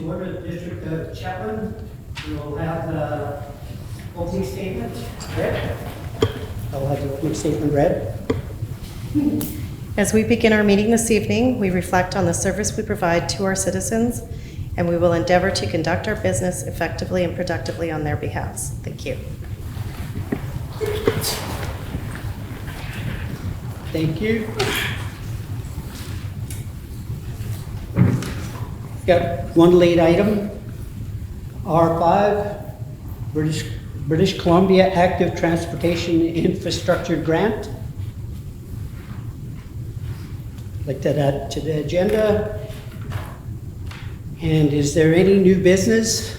to order the District of Chetwynd. We will have the opening statement read. I'll have the opening statement read. As we begin our meeting this evening, we reflect on the service we provide to our citizens, and we will endeavor to conduct our business effectively and productively on their behalfs. Thank you. Thank you. Got one late item. R5, British Columbia Active Transportation Infrastructure Grant. Like to add to the agenda. And is there any new business?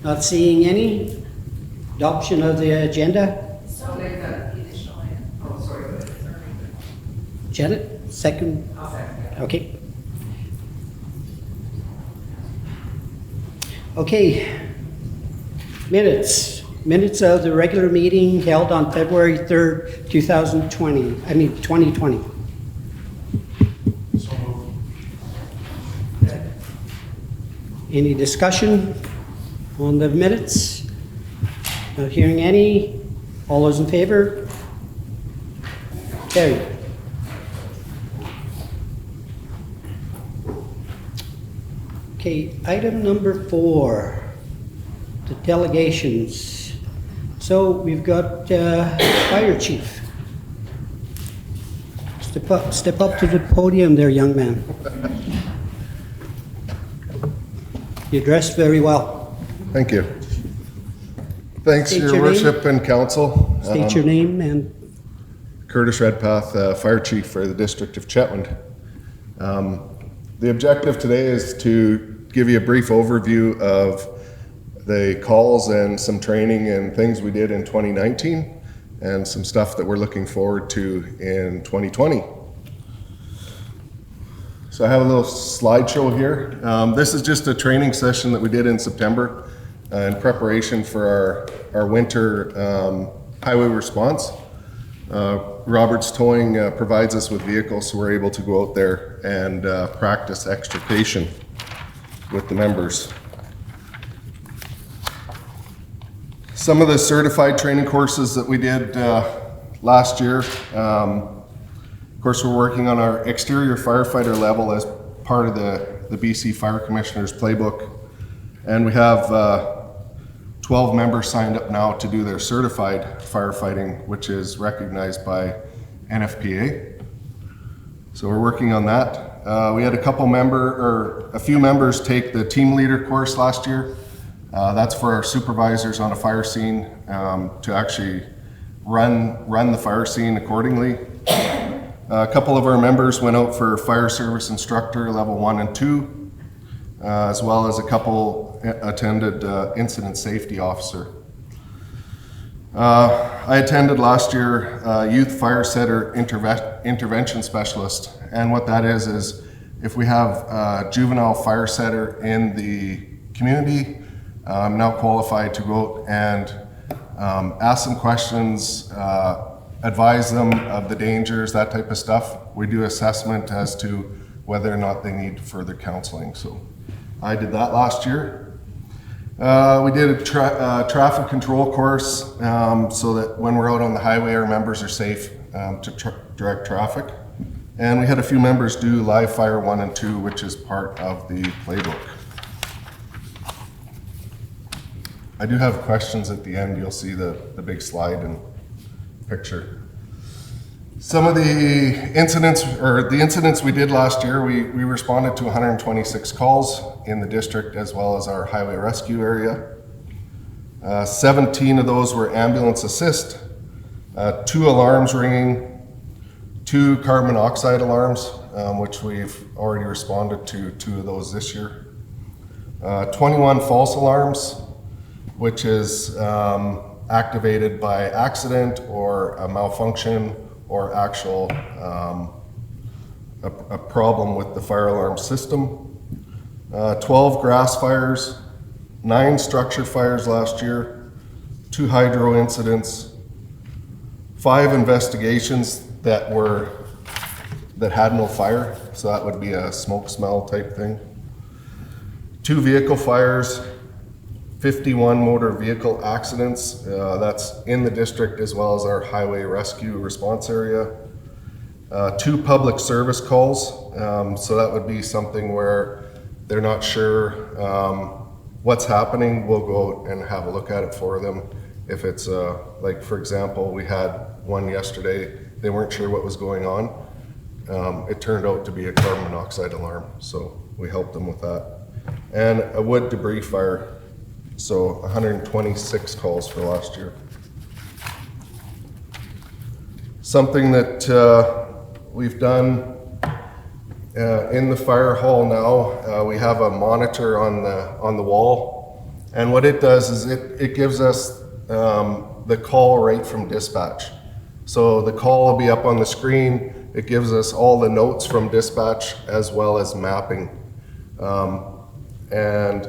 Not seeing any. Adoption of the agenda. So make that additional item. Oh, sorry. Go ahead. Janet, second. I'll second that. Okay. Okay. Minutes of the regular meeting held on February 3rd, 2020. So moved. Any discussion on the minutes? Not hearing any. All those in favor? Carried. Okay, item number 4, the delegations. So we've got Fire Chief. Step up to the podium there, young man. You're dressed very well. Thank you. Thanks, State Your your name. Worship and Council. State your name and Curtis Redpath, Fire Chief for the District of Chetwynd. The objective today is to give you a brief overview of the calls and some training and things we did in 2019 and some stuff that we're looking forward to in 2020. So I have a little slideshow here. This is just a training session that we did in September in preparation for our winter highway response. Roberts Towing provides us with vehicles, so we're able to go out there and practice extrication with the members. Some of the certified training courses that we did last year, of course we're working on our exterior firefighter level as part of the BC Fire Commissioner's playbook, and we have 12 members signed up now to do their certified firefighting, which is recognized by NFPA. So we're working on that. We had a few members take the team leader course last year. That's for our supervisors on a fire scene to actually run the fire scene accordingly. A couple of our members went out for fire service instructor level 1 and 2, as well as a couple attended incident safety officer. I attended last year youth fire setter intervention specialist, and what that is if we have a juvenile fire setter in the community, I'm now qualified to go out and ask them questions, advise them of the dangers, that type of stuff. We do assessment as to whether or not they need further counseling. So I did that last year. We did a traffic control course so that when we're out on the highway, our members are safe to direct traffic. And we had a few members do live fire 1 and 2, which is part of the playbook. I do have questions at the end. You'll see the big slide and picture. Some of the incidents we did last year, we responded to 126 calls in the district as well as our highway rescue area. 17 of those were ambulance assist, 2 alarms ringing, 2 carbon monoxide alarms, which we've already responded to 2 of those this year. 21 false alarms, which is activated by accident or a malfunction or actual a problem with the fire alarm system. 12 grass fires, 9 structure fires last year, 2 hydro incidents, 5 investigations that had no fire, so that would be a smoke smell type thing. 2 vehicle fires, 51 motor vehicle accidents. That's in the district as well as our highway rescue response area. 2 public service calls. So that would be something where they're not sure what's happening. We'll go and have a look at it for them. If it's like, for example, we had one yesterday, they weren't sure what was going on. It turned out to be a carbon monoxide alarm, so we helped them with that. And a wood debris fire, so 126 calls for last year. Something that we've done in the fire hall now, we have a monitor on the wall, and what it does is it gives us the call right from dispatch. So the call will be up on the screen. It gives us all the notes from dispatch as well as mapping. And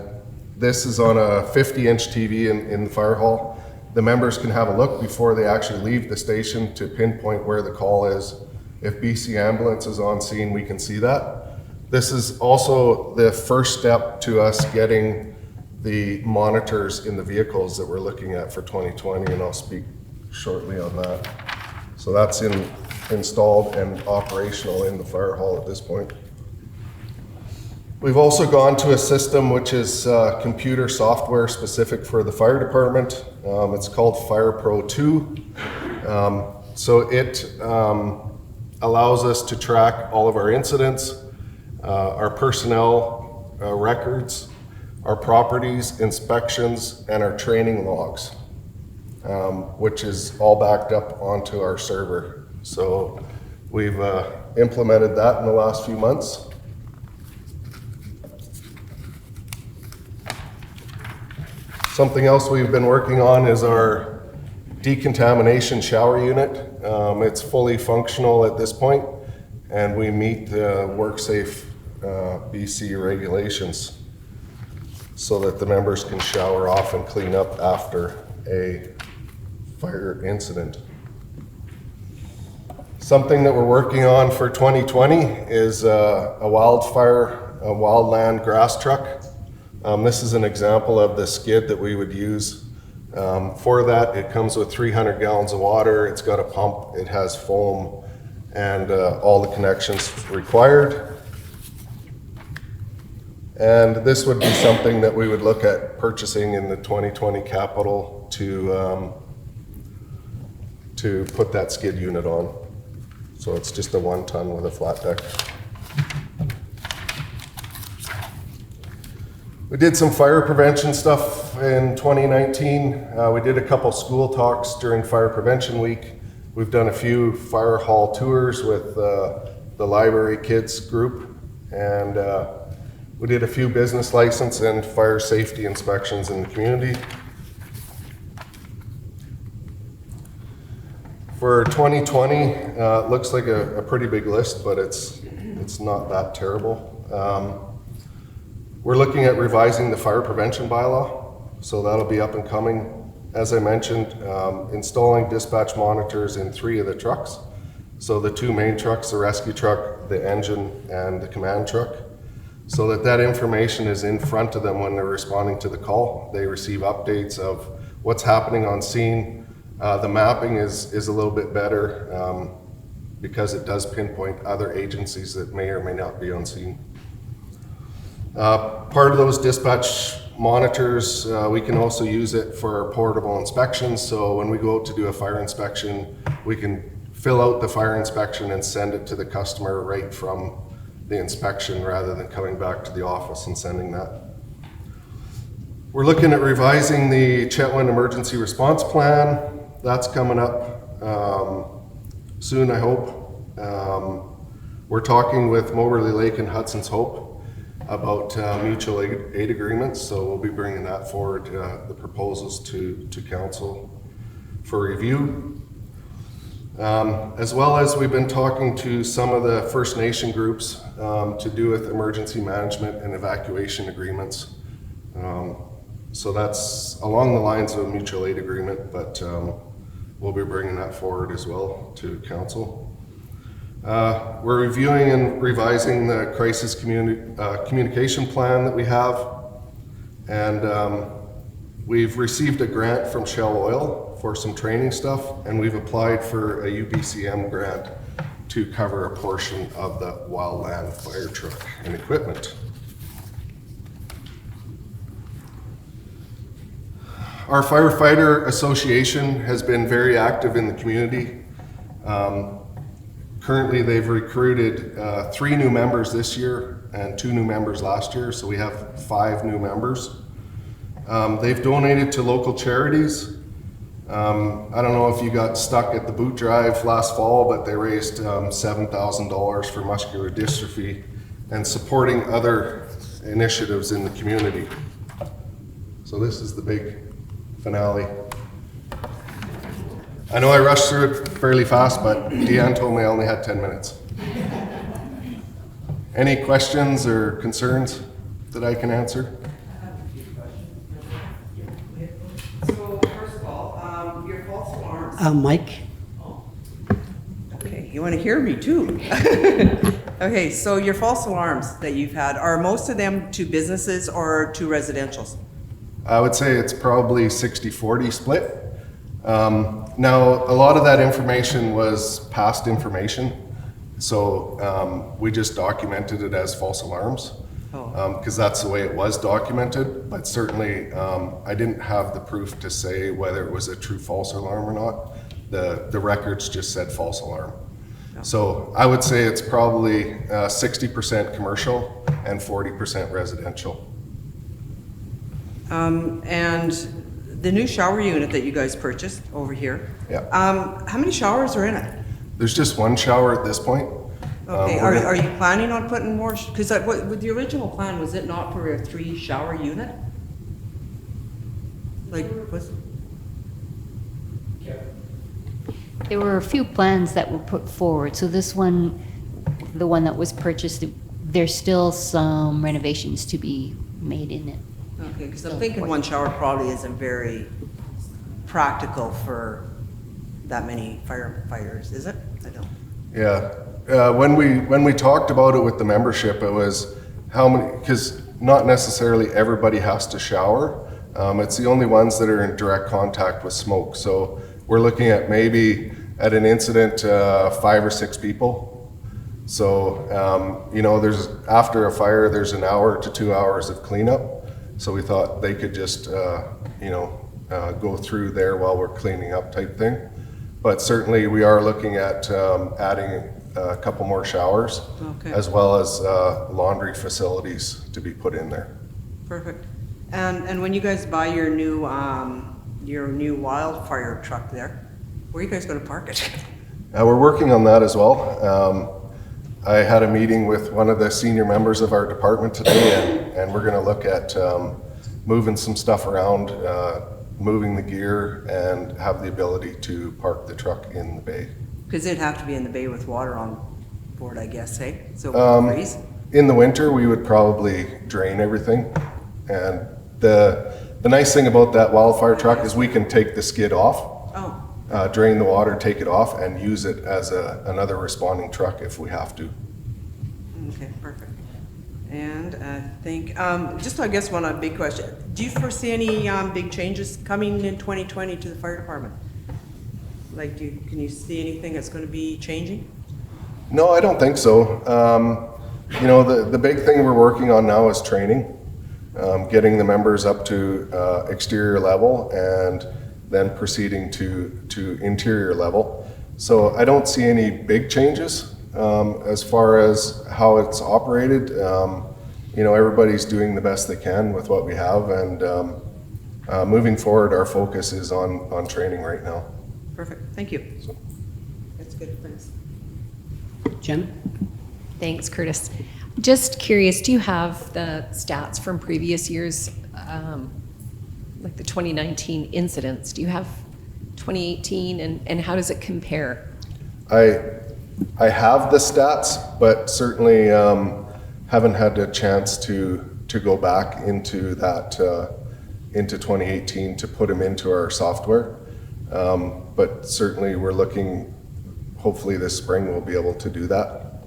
this is on a 50-inch TV in the fire hall. The members can have a look before they actually leave the station to pinpoint where the call is. If BC Ambulance is on scene, we can see that. This is also the first step to us getting the monitors in the vehicles that we're looking at for 2020, and I'll speak shortly on that. So that's installed and operational in the fire hall at this point. We've also gone to a system which is computer software specific for the fire department. It's called Fire Pro 2. So it allows us to track all of our incidents, our personnel records, our properties, inspections, and our training logs, which is all backed up onto our server. So we've implemented that in the last few months. Something else we've been working on is our decontamination shower unit. It's fully functional at this point, and we meet the WorkSafe BC regulations so that the members can shower off and clean up after a fire incident. Something that we're working on for 2020 is a wildland grass truck. This is an example of the skid that we would use. For that, it comes with 300 gallons of water, it's got a pump, it has foam, and all the connections required. And this would be something that we would look at purchasing in the 2020 capital to put that skid unit on. So it's just a 1 ton with a flat deck. We did some fire prevention stuff in 2019. We did a couple school talks during Fire Prevention Week. We've done a few fire hall tours with the library kids group, and we did a few business license and fire safety inspections in the community. For 2020, it looks like a pretty big list, but it's not that terrible. We're looking at revising the fire prevention bylaw, so that'll be up and coming. As I mentioned, installing dispatch monitors in 3 of the trucks. So the 2 main trucks, the rescue truck, the engine, and the command truck, so that information is in front of them when they're responding to the call. They receive updates of what's happening on scene. The mapping is a little bit better because it does pinpoint other agencies that may or may not be on scene. Part of those dispatch monitors, we can also use it for portable inspections. So when we go out to do a fire inspection, we can fill out the fire inspection and send it to the customer right from the inspection rather than coming back to the office and sending that. We're looking at revising the Chetwynd Emergency Response Plan. That's coming up soon, I hope. We're talking with Moberly Lake and Hudson's Hope about mutual aid agreements, so we'll be bringing that forward, the proposals to council for review. As well as we've been talking to some of the First Nation groups to do with emergency management and evacuation agreements. So that's along the lines of a mutual aid agreement, but we'll be bringing that forward as well to council. We're reviewing and revising the crisis communication plan that we have. And we've received a grant from Shell Oil for some training stuff, and we've applied for a UBCM grant to cover a portion of the wildland fire truck and equipment. Our firefighter association has been very active in the community. Currently, they've recruited 3 new members this year and 2 new members last year, so we have 5 new members. They've donated to local charities. I don't know if you got stuck at the boot drive last fall, but they raised $7,000 for muscular dystrophy and supporting other initiatives in the community. So this is the big finale. I know I rushed through it fairly fast, but Deanne told me I only had 10 minutes. Any questions or concerns that I can answer? So first of all, your false alarms. Mike? Okay, you want to hear me too? Okay, so your false alarms that you've had, are most of them to businesses or to residentials? I would say it's probably 60-40 split. Now, a lot of that information was past information, so we just documented it as false alarms because that's the way it was documented, but certainly I didn't have the proof to say whether it was a true false alarm or not. The records just said false alarm. So I would say it's probably 60% commercial and 40% residential. And the new shower unit that you guys purchased over here. Yeah. How many showers are in it? There's just one shower at this point. Okay, are you planning on putting more? Because with the original plan, was it not for a 3 shower unit? Like, was? There were a few plans that were put forward, so this one, the one that was purchased, there's still some renovations to be made in it. Okay, because I'm thinking 1 shower probably isn't very practical for that many firefighters, is it? I don't. Yeah, when we talked about it with the membership, it was how many, because not necessarily everybody has to shower. It's the only ones that are in direct contact with smoke. So we're looking at maybe at an incident 5 or 6 people. So you know, there's after a fire, there's an hour to 2 hours of cleanup. So we thought they could just you know, go through there while we're cleaning up type thing. But certainly we are looking at adding a couple more showers, Okay. as well as laundry facilities to be put in there. Perfect. And when you guys buy your new wildfire truck there, where are you guys going to park it? We're working on that as well. I had a meeting with one of the senior members of our department today, and we're going to look at moving some stuff around, moving the gear, and have the ability to park the truck in the bay. Because it'd have to be in the bay with water on board, I guess, hey? So it won't freeze? In the winter, we would probably drain everything. And the nice thing about that wildfire truck is we can take the skid off, drain the water, take it off, and use it as another responding truck if we have to. Okay, perfect. And I think, just I guess one big question. Do you foresee any big changes coming in 2020 to the fire department? Like, can you see anything that's going to be changing? No, I don't think so. You know, the big thing we're working on now is training, getting the members up to exterior level and then proceeding to interior level. So I don't see any big changes as far as how it's operated. You know, everybody's doing the best they can with what we have, and moving forward, our focus is on training right now. Perfect, thank you. So. That's good, thanks. Jen? Thanks, Curtis. Just curious, do you have the stats from previous years, like the 2019 incidents? Do you have 2018, and how does it compare? I have the stats, but certainly haven't had a chance to go back into that into 2018 to put them into our software. But certainly we're looking, hopefully this spring we'll be able to do that.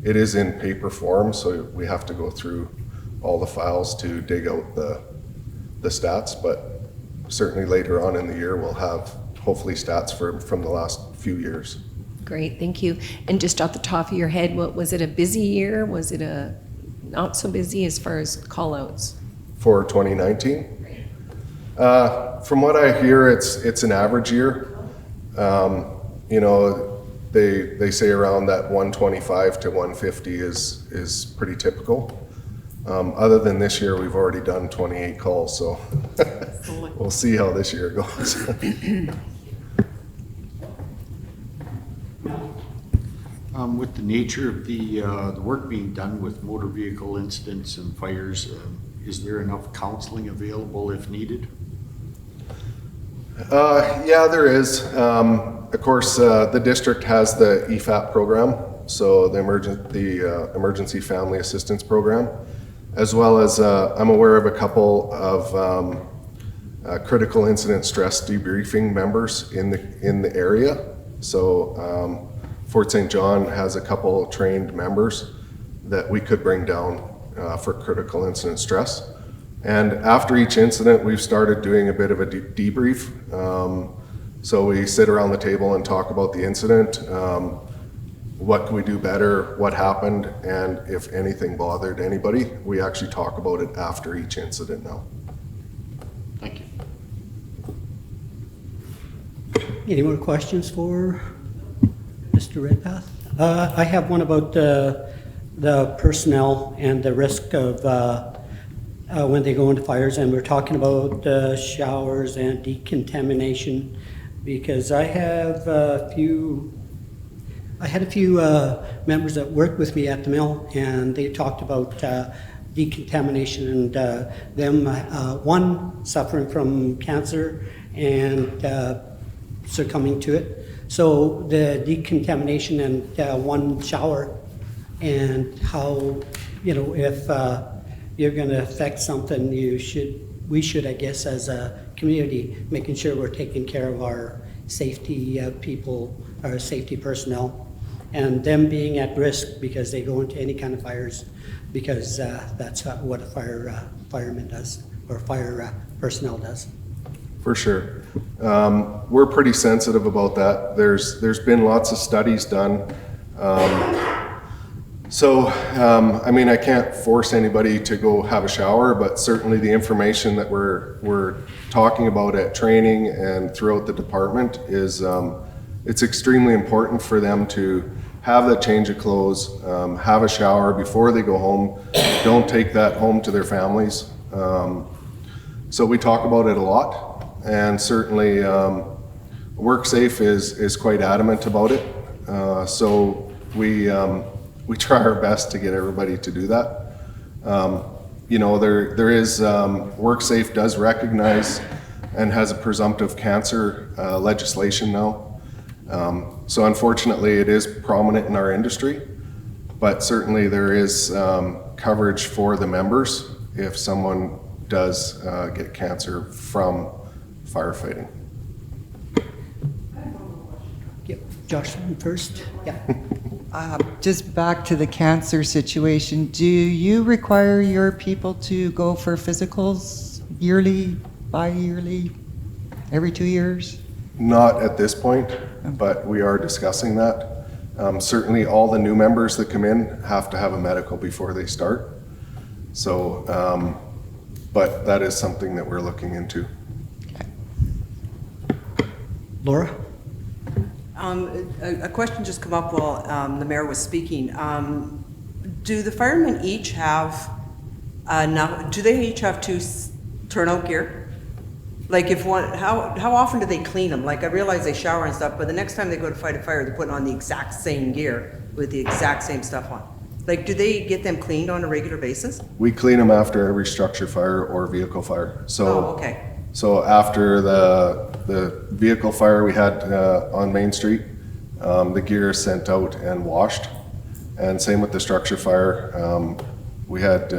It is in paper form, so we have to go through all the files to dig out the stats, but certainly later on in the year, we'll have hopefully stats from the last few years. Great, thank you. And just off the top of your head, was it a busy year? Was it a not so busy as far as call-outs? For 2019? From what I hear, it's an average year. You know, they say around that 125 to 150 is pretty typical. Other than this year, we've already done 28 calls, so we'll see how this year goes. With the nature of the work being done with motor vehicle incidents and fires, is there enough counseling available if needed? Yeah, there is. Of course, the district has the EFAP program, so the Emergency Family Assistance Program, as well as I'm aware of a couple of critical incident stress debriefing members in the area. So Fort St. John has a couple trained members that we could bring down for critical incident stress. And after each incident, we've started doing a bit of a debrief. So we sit around the table and talk about the incident, what can we do better, what happened, and if anything bothered anybody. We actually talk about it after each incident now. Thank you. Any more questions for Mr. Redpath? I have one about the personnel and the risk of when they go into fires, and we're talking about showers and decontamination, because I had a few members that worked with me at the mill, and they talked about decontamination and them, one suffering from cancer and succumbing to it. So the decontamination and one shower, and how, you know, if you're going to affect something, we should, I guess, as a community, making sure we're taking care of our safety people, our safety personnel, and them being at risk because they go into any kind of fires, because that's what a fireman does, or fire personnel does. For sure. We're pretty sensitive about that. There's been lots of studies done. I mean, I can't force anybody to go have a shower, but certainly the information that we're talking about at training and throughout the department is it's extremely important for them to have that change of clothes, have a shower before they go home. Don't take that home to their families. So we talk about it a lot, and certainly WorkSafe is quite adamant about it. So we try our best to get everybody to do that. You know, there is, WorkSafe does recognize and has a presumptive cancer legislation now. So unfortunately, it is prominent in our industry, but certainly there is coverage for the members if someone does get cancer from firefighting. Yep, Josh first. Yeah. Just back to the cancer situation, do you require your people to go for physicals yearly, bi-yearly, every 2 years? Not at this point, but we are discussing that. Certainly all the new members that come in have to have a medical before they start. So, but that is something that we're looking into. Laura? A question just come up while the mayor was speaking. Do the firemen each have enough, do they each have two turnout gear? Like if one, how often do they clean them? Like I realize they shower and stuff, but the next time they go to fight a fire, they're putting on the exact same gear with the exact same stuff on. Like, do they get them cleaned on a regular basis? We clean them after every structure fire or vehicle fire. So, Oh, okay. So after the vehicle fire we had on Main Street, the gear is sent out and washed. And same with the structure fire. We had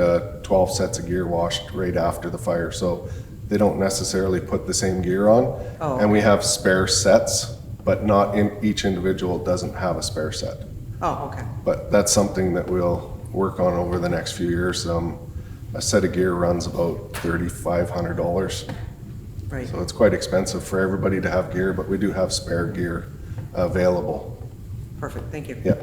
12 sets of gear washed right after the fire. So they don't necessarily put the same gear on. Oh, and we okay. have spare sets, but not each individual doesn't have a spare set. Oh, okay. But that's something that we'll work on over the next few years. a set of gear runs about $3,500. Right. So it's quite expensive for everybody to have gear, but we do have spare gear available. Perfect, thank you. Yeah.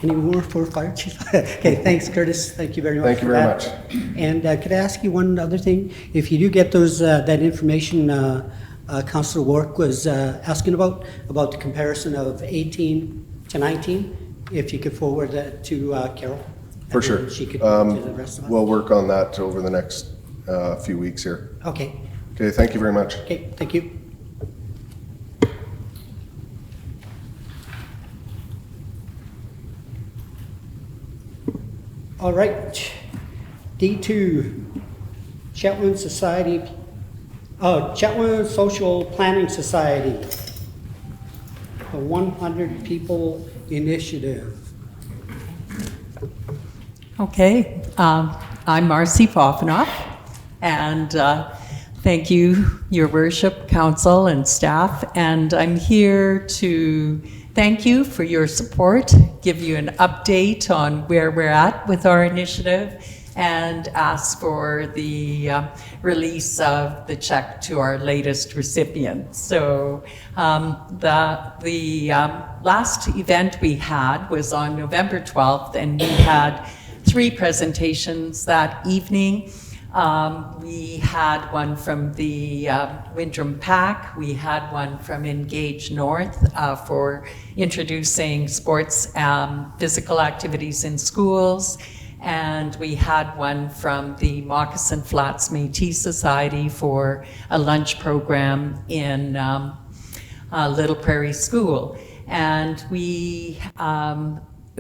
Any more for fire chief? Okay, thanks, Curtis. Thank you very much. Thank you for very that. much. And could I ask you one other thing? If you do get those, that information Councillor Warwick was asking about the comparison of 18 to 19, if you could forward that to Carol. For and sure. then she could to the rest of us. We'll work on that over the next few weeks here. Okay, Okay, thank you very much. okay, thank you. All right, D2, Chetwynd Society, Chetwynd Social Planning Society, the 100 People Initiative. Okay, I'm Marcy Foffenoff, and thank you, Your Worship, Council, and staff, and I'm here to thank you for your support, give you an update on where we're at with our initiative, and ask for the release of the check to our latest recipient. So the last event we had was on November 12th, and we had 3 presentations that evening. We had one from the Windrum PAC, we had one from Engage North for introducing sports, physical activities in schools, and we had one from the Moccasin Flats Métis Society for a lunch program in Little Prairie School. And we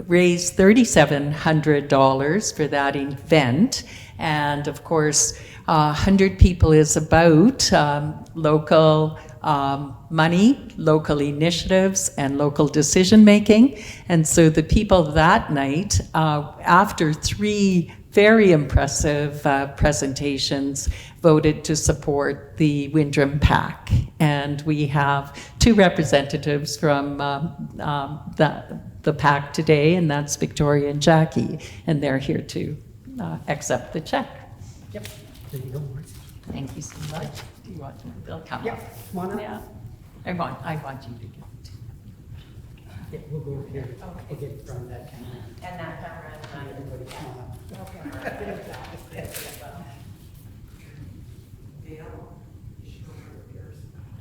raised $3,700 for that event. And of course, 100 people is about local money, local initiatives, and local decision making. And so the people that night, after 3 very impressive presentations, voted to support the Windrum PAC. And we have 2 representatives from the PAC today, and that's Victoria and Jackie, and they're here to accept the check. Yep, there you go, Marcy. Thank you so much. Do you want to, they'll come Yep, up. come on up. Yeah. I want you to give it. Yeah, we'll go over here. We'll get from that camera. And that camera and Everybody come on up.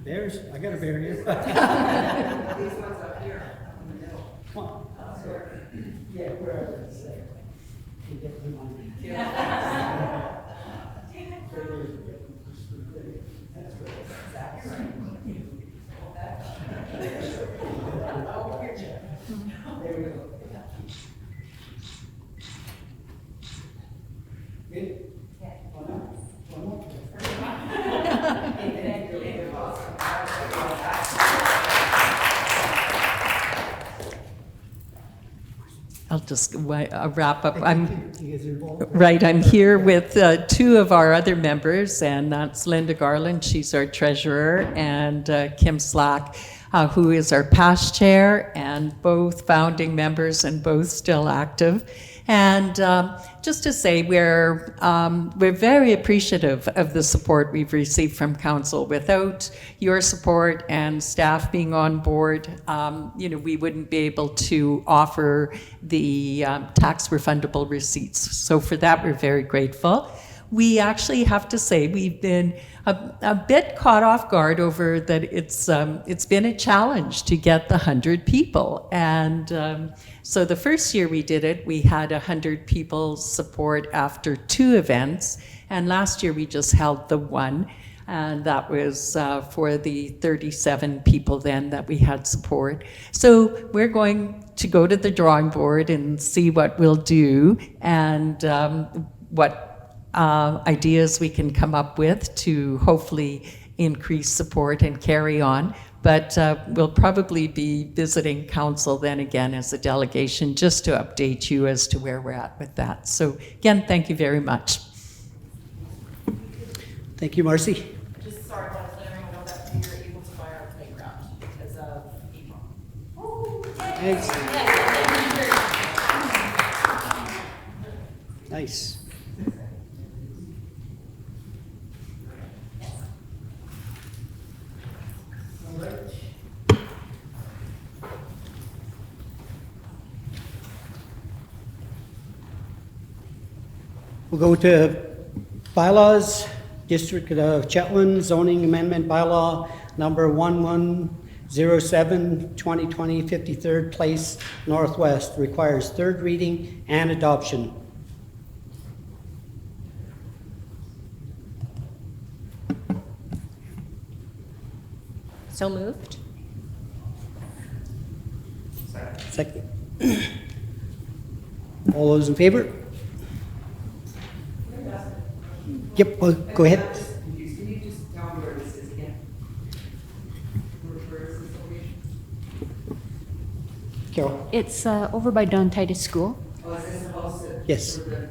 Bears, I got a bear here. These ones up here in the middle. Come on. Yeah, wherever it's there. You get them on. That's right. There we go. Good? One more? One more? I'll just wrap up. I'm You guys are involved? right. I'm here with 2 of our other members, and that's Linda Garland. She's our treasurer, and Kim Slack, who is our past chair, and both founding members and both still active. And just to say, we're very appreciative of the support we've received from council. Without your support and staff being on board, we wouldn't be able to offer the tax refundable receipts. So for that, we're very grateful. We actually have to say we've been a bit caught off guard over that it's been a challenge to get the 100 people. And so the first year we did it, we had 100 people support after 2 events. And last year we just held the 1. And that was for the 37 people then that we had support. So we're going to go to the drawing board and see what we'll do and what ideas we can come up with to hopefully increase support and carry on. But we'll probably be visiting council then again as a delegation just to update you as to where we're at with that. So again, thank you very much. Thank you, Marcy. Just sorry, I want to let everyone know that we were able to buy our playground because of April. Thanks. Nice. We'll go to bylaws, District of Chetwynd zoning amendment bylaw number 1107, 2020, 53rd Place Northwest, requires third reading and adoption. So moved? Second. All those in favor? Yep, well, go ahead. Can you just tell me where this is again? Where is this location? Carol? It's over by Don Titus School. Oh, is this the house that? Yes. for the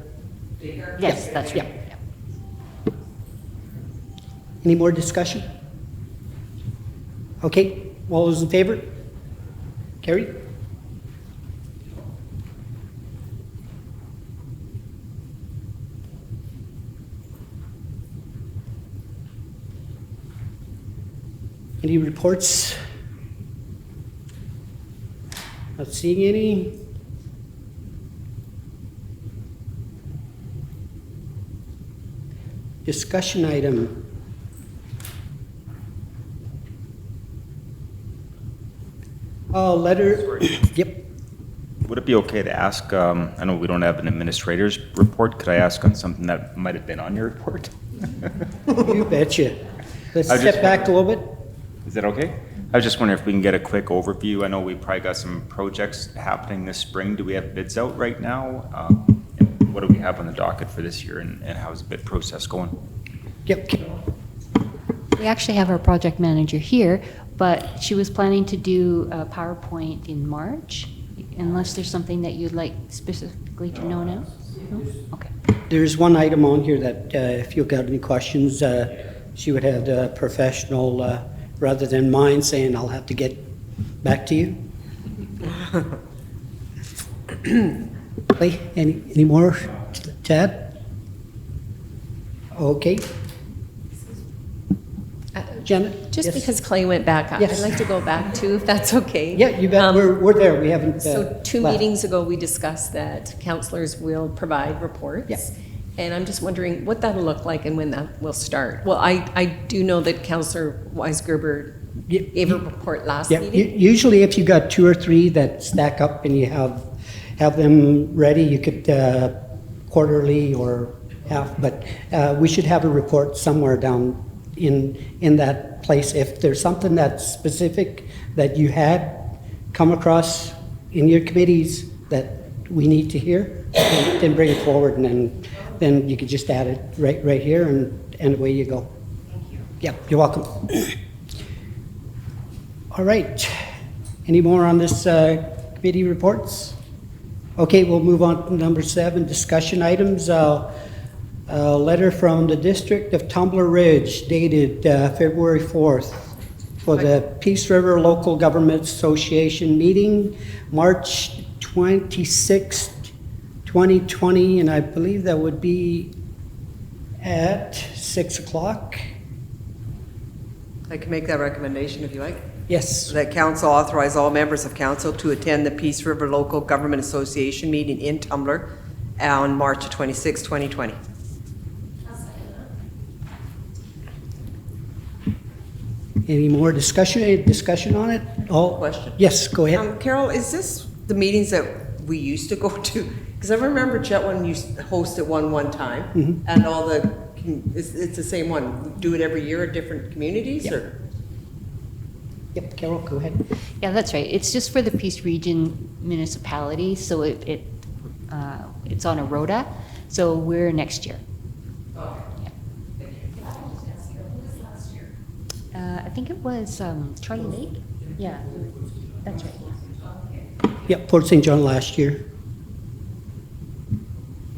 daycare? Yes, that's right. Yeah. Any more discussion? Okay, all those in favor? Carried? Any reports? Not seeing any. Discussion item. Letter, yep, Would it be okay to ask, I know we don't have an administrator's report, could I ask on something that might have been on your report? you betcha. Let's I just step back a little bit. Is that okay? I was just wondering if we can get a quick overview. I know we probably got some projects happening this spring. Do we have bids out right now? And what do we have on the docket for this year, and how's the bid process going? Yep, We actually have our project manager here, but she was planning to do a PowerPoint in March, unless there's something that you'd like specifically to know now? No? Okay. there's one item on here that if you've got any questions, she would have the professional rather than mine saying I'll have to get back to you. Okay, any more to add? Okay. Janet? Just Yes. because Clay went back, I'd Yes. like to go back too, if that's okay. Yeah, you bet. We're there. We haven't. So two left. meetings ago, we discussed that counselors will provide reports. Yeah. And I'm just wondering what that'll look like and when that will start. Well, I do know that Counselor Weisgerber Yeah, gave a report last Yeah, meeting. usually if you got two or three that stack up and you have them ready, you could quarterly or half, but we should have a report somewhere down in that place. If there's something that's specific that you had come across in your committees that we need to hear, then bring it forward, and then you could just add it right here, and away you go. Thank you. Yeah, you're welcome. All right. Any more on this committee reports? Okay, we'll move on to number 7, discussion items. A letter from the District of Tumbler Ridge dated February 4th for the Peace River Local Government Association meeting, March 26th, 2020, and I believe that would be at 6 o'clock. I can make that recommendation if you like. Yes. That council authorize all members of council to attend the Peace River Local Government Association meeting in Tumbler on March 26, 2020. Any more discussion? Any discussion on it? All Question. Yes, go ahead. Carol, is this the meetings that we used to go to? Because I remember Chetwynd used to host it one time, and all the, it's the same one. Do it every year at different communities, Yep. or? Yep, Carol, go ahead. Yeah, that's right. It's just for the Peace Region municipality, so it's on a rota. So we're next year. I think it was Charlie Lake. Yeah, that's right. Yep, Port St. John last year.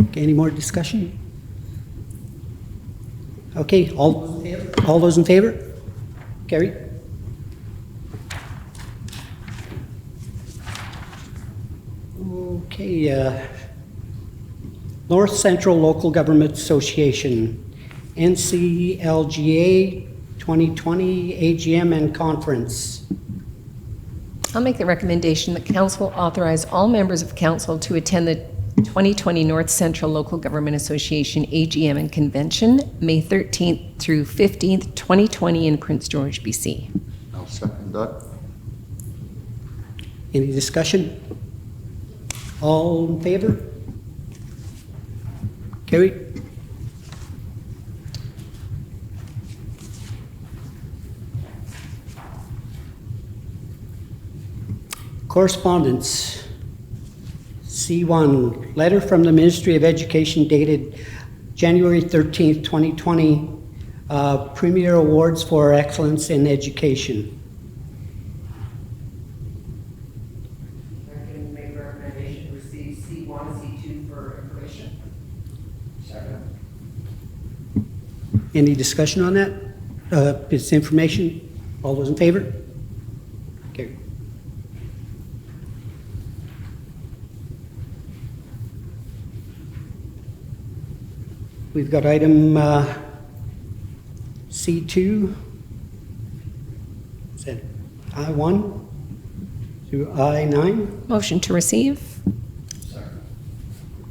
Okay, any more discussion? Okay, all those in favor? Carried. Okay, North Central Local Government Association, NCLGA 2020 AGM and Conference. I'll make the recommendation that council authorize all members of council to attend the 2020 North Central Local Government Association AGM and Convention, May 13th through 15th, 2020 in Prince George, BC. I'll second that. Any discussion? All in favor? Carried. Correspondence. C1, letter from the Ministry of Education dated January 13th, 2020, Premier Awards for Excellence in Education. I can make a recommendation to receive C1, C2 for information. Second. Any discussion on that? It's information. All those in favor? Carried. We've got item C2. Is that I1 through I9? Motion to receive?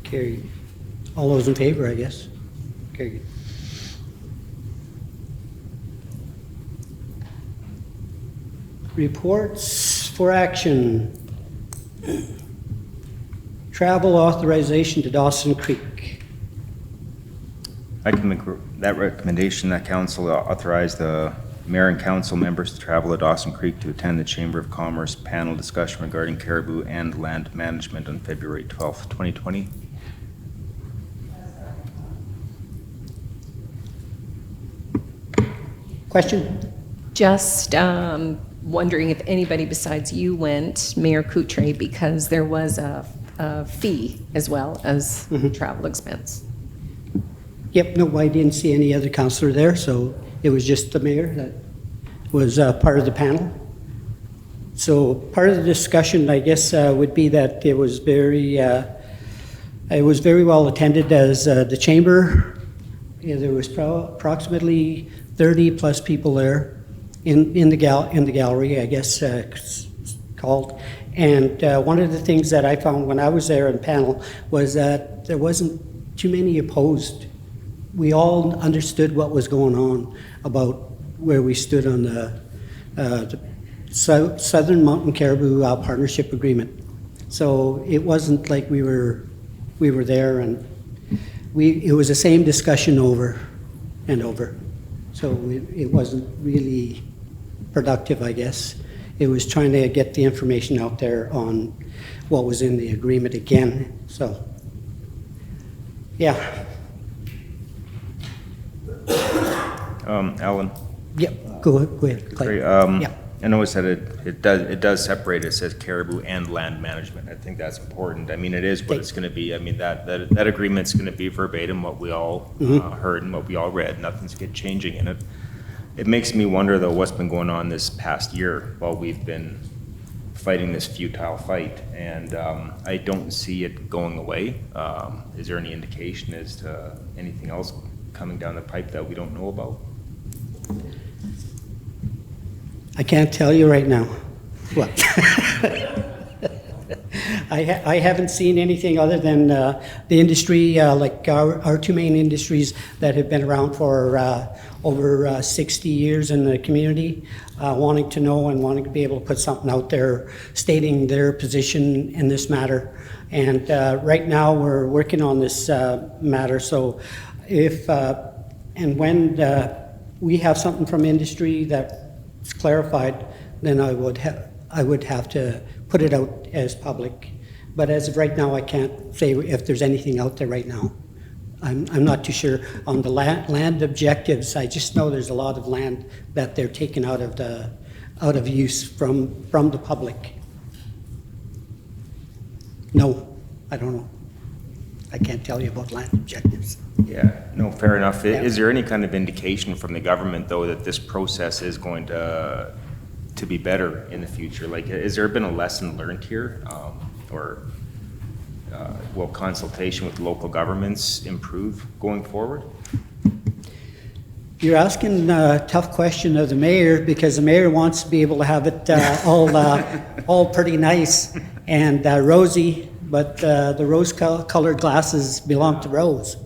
Carried. All those in favor, I guess. Carried. Reports for action. Travel authorization to Dawson Creek. I can make that recommendation that council authorize the mayor and council members to travel to Dawson Creek to attend the Chamber of Commerce panel discussion regarding caribou and land management on February 12th, 2020. Question? Just wondering if anybody besides you went, Mayor Courtoreille, because there was a fee as well as travel expense. Yep, no, I didn't see any other councillor there, so it was just the mayor that was part of the panel. So part of the discussion, I guess, would be that it was very well attended as the chamber. Yeah, there was approximately 30 plus people there in the gallery, I guess it's called. And one of the things that I found when I was there in panel was that there wasn't too many opposed. We all understood what was going on about where we stood on the Southern Mountain Caribou Partnership Agreement. So it wasn't like we were there and it was the same discussion over and over. So it wasn't really productive, I guess. It was trying to get the information out there on what was in the agreement again. So, yeah. Alan? Yep, go ahead, Clay. Great. Yeah. I noticed that it does separate. It says caribou and land management. I think that's important. I mean, it is what it's going to be. I mean, that agreement's going to be verbatim what we all heard and what we all read. Nothing's changing in it. It makes me wonder, though, what's been going on this past year while we've been fighting this futile fight, and I don't see it going away. Is there any indication as to anything else coming down the pipe that we don't know about? I can't tell you right now. What? I haven't seen anything other than the industry, like our two main industries that have been around for over 60 years in the community, wanting to know and wanting to be able to put something out there stating their position in this matter. And right now we're working on this matter. So if and when we have something from industry that's clarified, then I would have to put it out as public. But as of right now, I can't say if there's anything out there right now. I'm not too sure. On the land objectives, I just know there's a lot of land that they're taking out of use from the public. No, I don't know. I can't tell you about land objectives. Yeah, no, fair enough. Yeah. Is there any kind of indication from the government, though, that this process is going to be better in the future? Like, has there been a lesson learned here? Or will consultation with local governments improve going forward? You're asking a tough question of the mayor, because the mayor wants to be able to have it all pretty nice and rosy, but the rose-colored glasses belong to Rose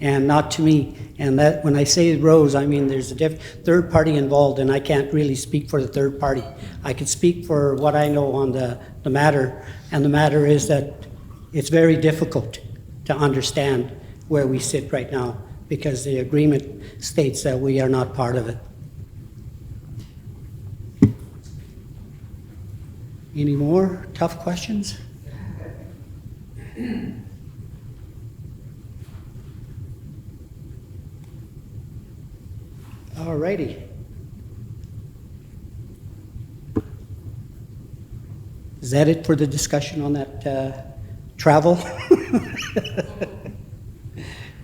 and not to me. And that, when I say Rose, I mean there's a third party involved, and I can't really speak for the third party. I can speak for what I know on the matter, and the matter is that it's very difficult to understand where we sit right now, because the agreement states that we are not part of it. Any more tough questions? All righty. Is that it for the discussion on that travel?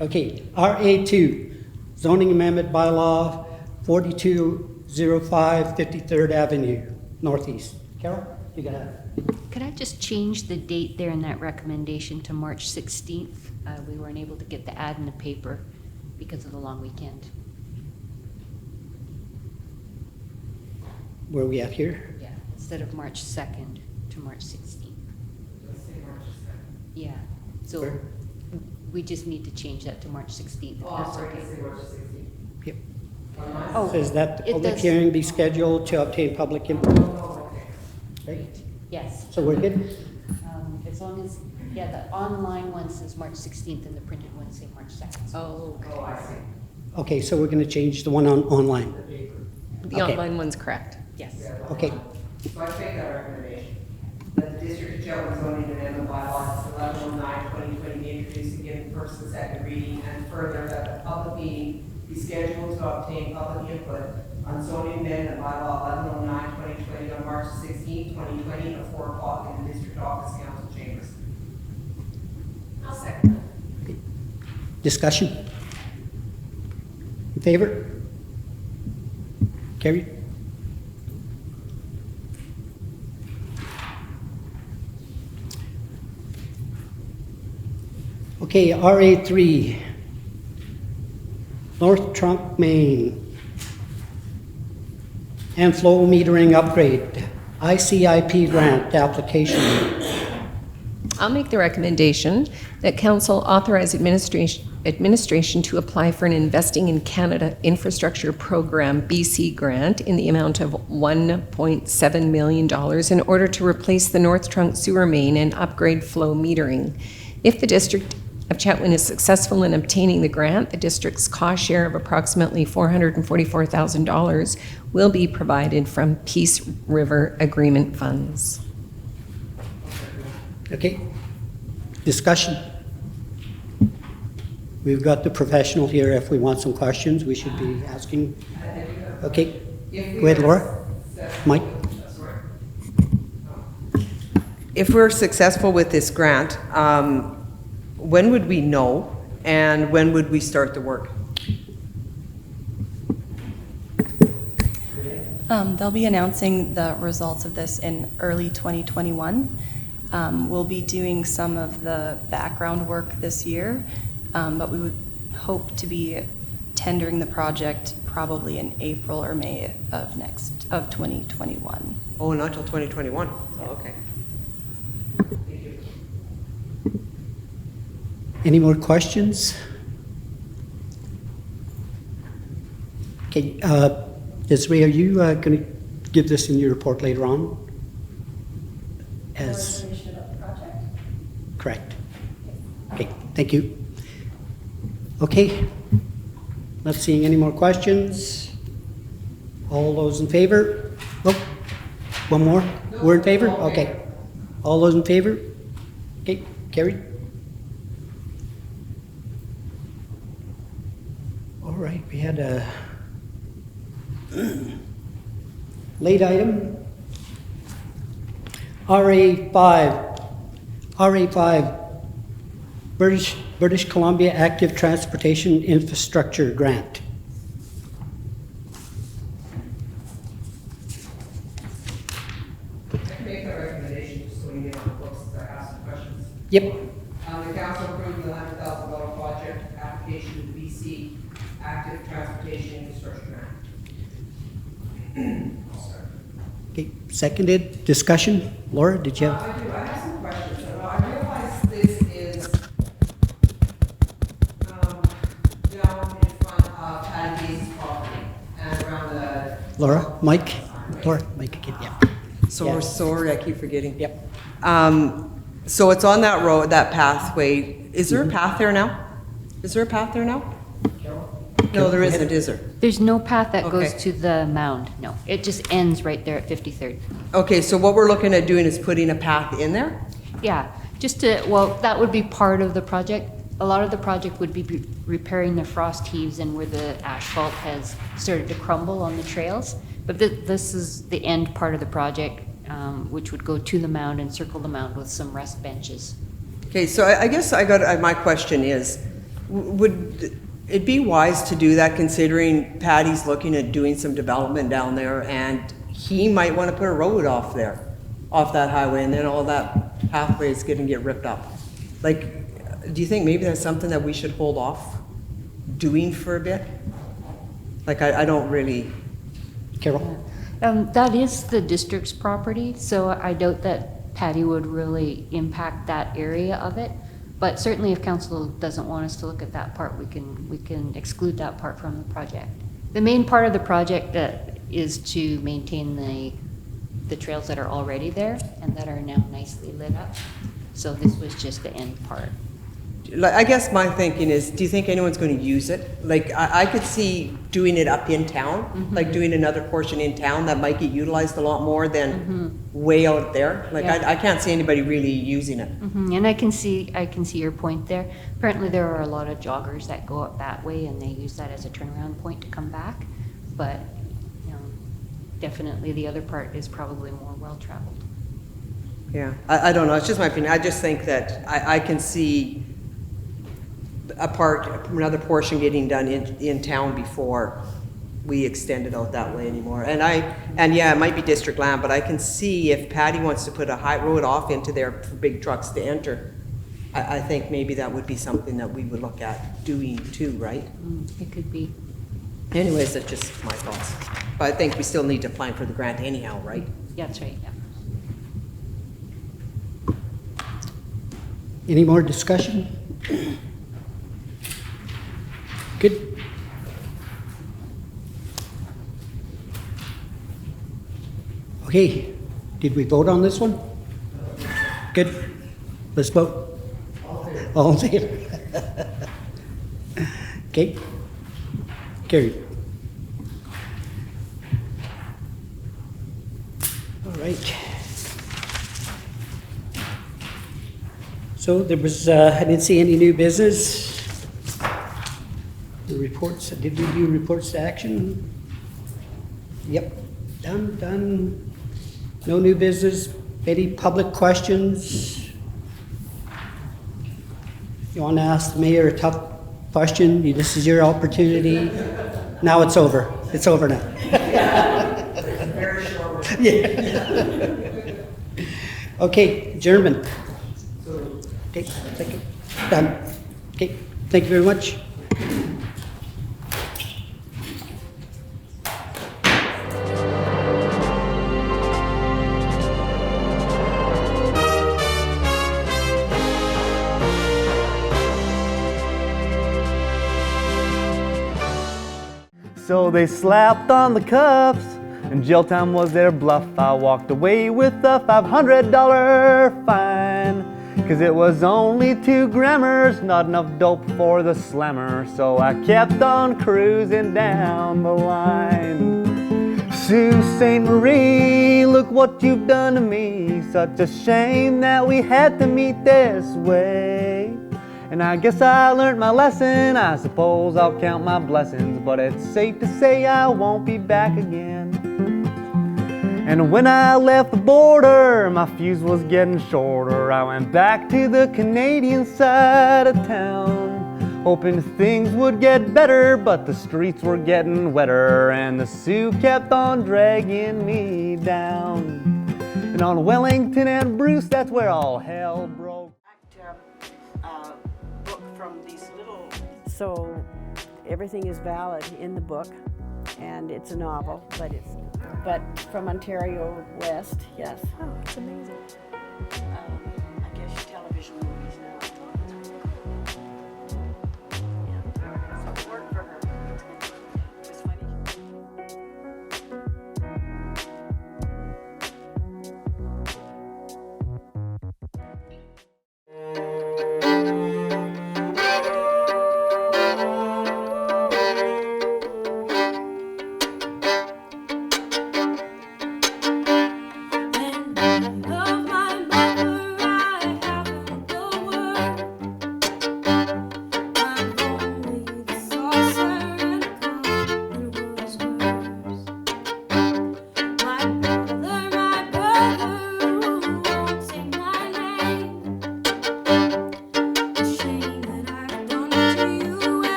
Okay, RA2, zoning amendment bylaw 4205 53rd Avenue, Northeast. Carol, you got it. Could I just change the date there in that recommendation to March 16th? We weren't able to get the ad in the paper because of the long weekend. Where are we at here? Yeah, instead of March 2nd to March 16th. Yeah, so Where? we just need to change that to March 16th. if that's okay. Yep. Oh, Says that the it public does- hearing be scheduled to obtain public input. Right? Yes. So we're good? As long as, yeah, the online one says March 16th and the printed one say March 2nd. Oh, okay. Okay, so we're going to change the one online. The Okay. online one's correct. Yes. Okay. So I take that recommendation, that the District of Chetwynd zoning amendment bylaws 1109/2020 be introduced again first and second reading, and further that the public meeting be scheduled to obtain public input on zoning amendment bylaw 1109/2020 on March 16, 2020 at 4 o'clock in the District Office Council chambers. I'll second that. Discussion? In favor? Carried? Okay, RA3, North Trunk Main, and flow metering upgrade, ICIP grant application. I'll make the recommendation that council authorize administration to apply for an Investing in Canada Infrastructure Program BC grant in the amount of $1.7 million in order to replace the North Trunk sewer main and upgrade flow metering. If the District of Chetwynd is successful in obtaining the grant, the district's cost share of approximately $444,000 will be provided from Peace River Agreement funds. Okay, discussion. We've got the professional here. If we want some questions, we should be asking. Okay, go ahead, Laura. Mike? If we're successful with this grant, when would we know, and when would we start the work? They'll be announcing the results of this in early 2021. We'll be doing some of the background work this year, but we would hope to be tendering the project probably in April or May of 2021. Oh, not till 2021? Oh, okay. Any more questions? Okay, Desiree, are you going to give this in your report later on? As information about the project? correct. Okay, thank you. Okay, not seeing any more questions. All those in favor? Oh, one more? We're in favor? Okay. All those in favor? Okay, carried. All right, we had a late item. RA5, British Columbia Active Transportation Infrastructure Grant. I can make that recommendation just so we get on the books if I ask some questions. Yep. The council approved the $100,000 project application to the BC Active Transportation Infrastructure Grant. Okay, seconded, discussion. Laura, did you have? I do. I have some questions. I realize this is down in front of Patty Gay's property and around the. Laura, Mike? Laura, Mike again, yeah. So Yeah. we're sorry, I keep forgetting. Yep. So it's on that road, that pathway. Is there a path there now? Is there a path there now? No, there isn't, is there? There's no path that goes Okay. to the mound, no. It just ends right there at 53rd. Okay, so what we're looking at doing is putting a path in there? Yeah, just to, well, that would be part of the project. A lot of the project would be repairing the frost heaves and where the asphalt has started to crumble on the trails. But this is the end part of the project, which would go to the mound and circle the mound with some rest benches. Okay, so I guess my question is, would it be wise to do that considering Patty's looking at doing some development down there and he might want to put a road off there, off that highway, and then all that pathway is going to get ripped up? Like, do you think maybe that's something that we should hold off doing for a bit? Like, I don't really. Carol? That is the district's property, so I doubt that Patty would really impact that area of it. But certainly if council doesn't want us to look at that part, we can exclude that part from the project. The main part of the project is to maintain the trails that are already there and that are now nicely lit up. So this was just the end part. Like, I guess my thinking is, do you think anyone's going to use it? Like, I could see doing it up in town, like doing another portion in town that might get utilized a lot more than way out there. Like, Yeah. I can't see anybody really using it. And I can see your point there. Apparently there are a lot of joggers that go up that way and they use that as a turnaround point to come back. But definitely the other part is probably more well-traveled. Yeah, I don't know, it's just my opinion. I just think that I can see another portion getting done in town before we extend it out that way anymore. And yeah, it might be district land, but I can see if Patty wants to put a high road off into there for big trucks to enter, I think maybe that would be something that we would look at doing too, right? It could be. Anyways, that's just my thoughts. But I think we still need to apply for the grant anyhow, right? Yeah, that's right, yeah. Any more discussion? Good. Okay, did we vote on this one? Good. Let's vote. All in favor? Okay. Carried. All right. So there was, I didn't see any new business. The reports, did we do reports to action? Yep, done. No new business. Any public questions? You want to ask the mayor a tough question? This is your opportunity. Now it's over. It's over now. Very short. Yeah. Okay, adjournment. Okay, second. Done. Okay, thank you very much. So they slapped on the cuffs, and jail time was their bluff. I walked away with a $500 fine, 'cause it was only 2 grammars, not enough dope for the slammer. So I kept on cruising down the line. Sault Ste. Marie, look what you've done to me. Such a shame that we had to meet this way. And I guess I learned my lesson, I suppose I'll count my blessings, but it's safe to say I won't be back again. And when I left the border, my fuse was getting shorter. I went back to the Canadian side of town, hoping things would get better, but the streets were getting wetter, and the Sioux kept on dragging me down. And on Wellington and Bruce, that's where all hell broke. these little. So everything is valid in the book, and it's a novel, but from Ontario West, yes. Oh, it's amazing. I guess television movies now. Yeah. So it worked for her. It was funny.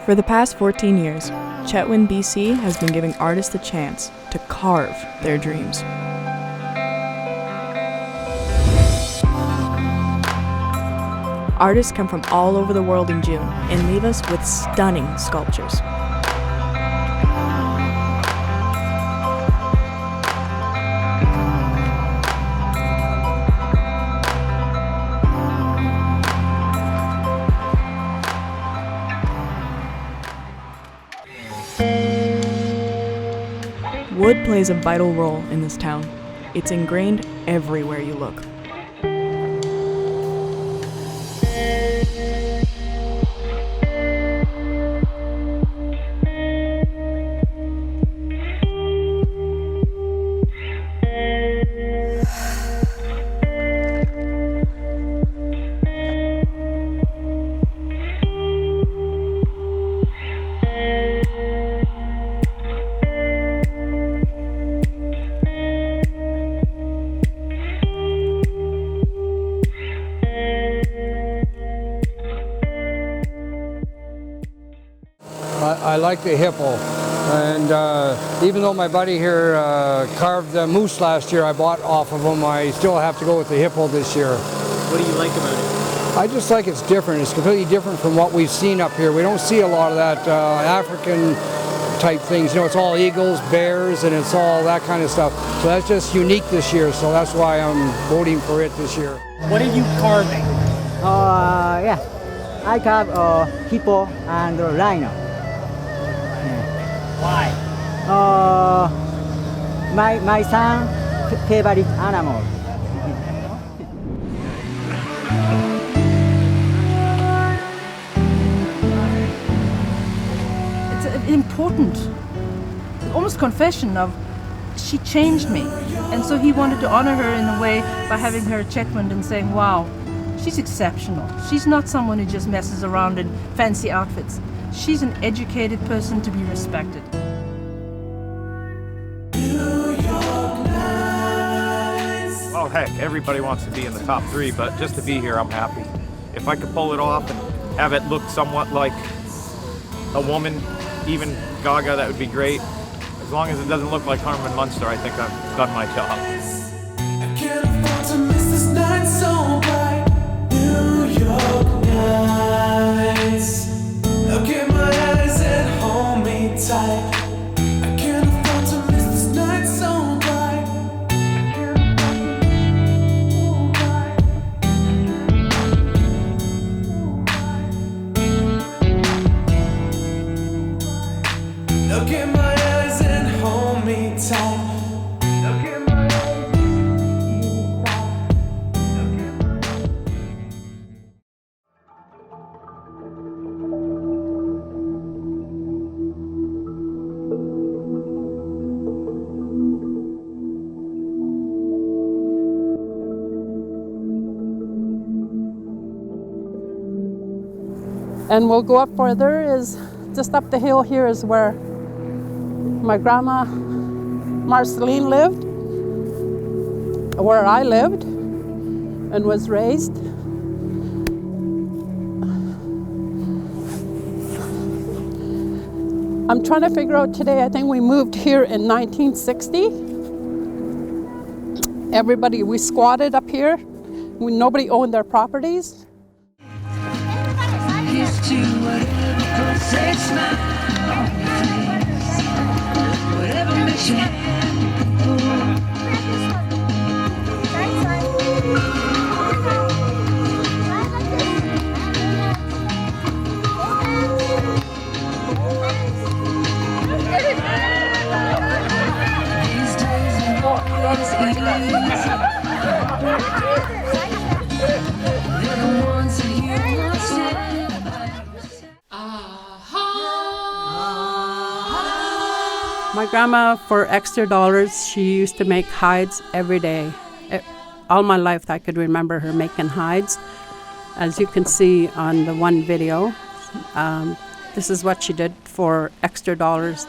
For the past 14 years, Chetwynd BC has been giving artists a chance to carve their dreams. Artists come from all over the world in June and leave us with stunning sculptures. Wood plays a vital role in this town. It's ingrained everywhere you look. I like the hippo, and even though my buddy here carved the moose last year, I bought off of him, I still have to go with the hippo this year. What do you like about it? I just like it's different. It's completely different from what we've seen up here. We don't see a lot of that African type things. You know, it's all eagles, bears, and it's all that kind of stuff. So that's just unique this year, so that's why I'm voting for it this year. What are you carving? Yeah, I carve a hippo and a rhino. Why? My son's favorite animal. It's important, almost confession of she changed me. And so he wanted to honor her in a way by having her Chetwynd and saying, wow, she's exceptional. She's not someone who just messes around in fancy outfits. She's an educated person to be respected. Well, heck, everybody wants to be in the top 3, but just to be here, I'm happy. If I could pull it off and have it look somewhat like a woman, even Gaga, that would be great. As long as it doesn't look like Harmon Munster, I think I've done my job. I can't afford to miss this night so bright. New York nights. Look in my eyes and hold me tight. I can't afford to miss this night so bright. Look in my eyes and hold me tight. Look in my eyes and hold me tight. And we'll go up further. Is just up the hill here is where my grandma Marceline lived, where I lived and was raised. I'm trying to figure out today, I think we moved here in 1960. Everybody, we squatted up here. Nobody owned their properties. My grandma, for extra dollars, she used to make hides every day. All my life I could remember her making hides. As you can see on the one video, this is what she did for extra dollars.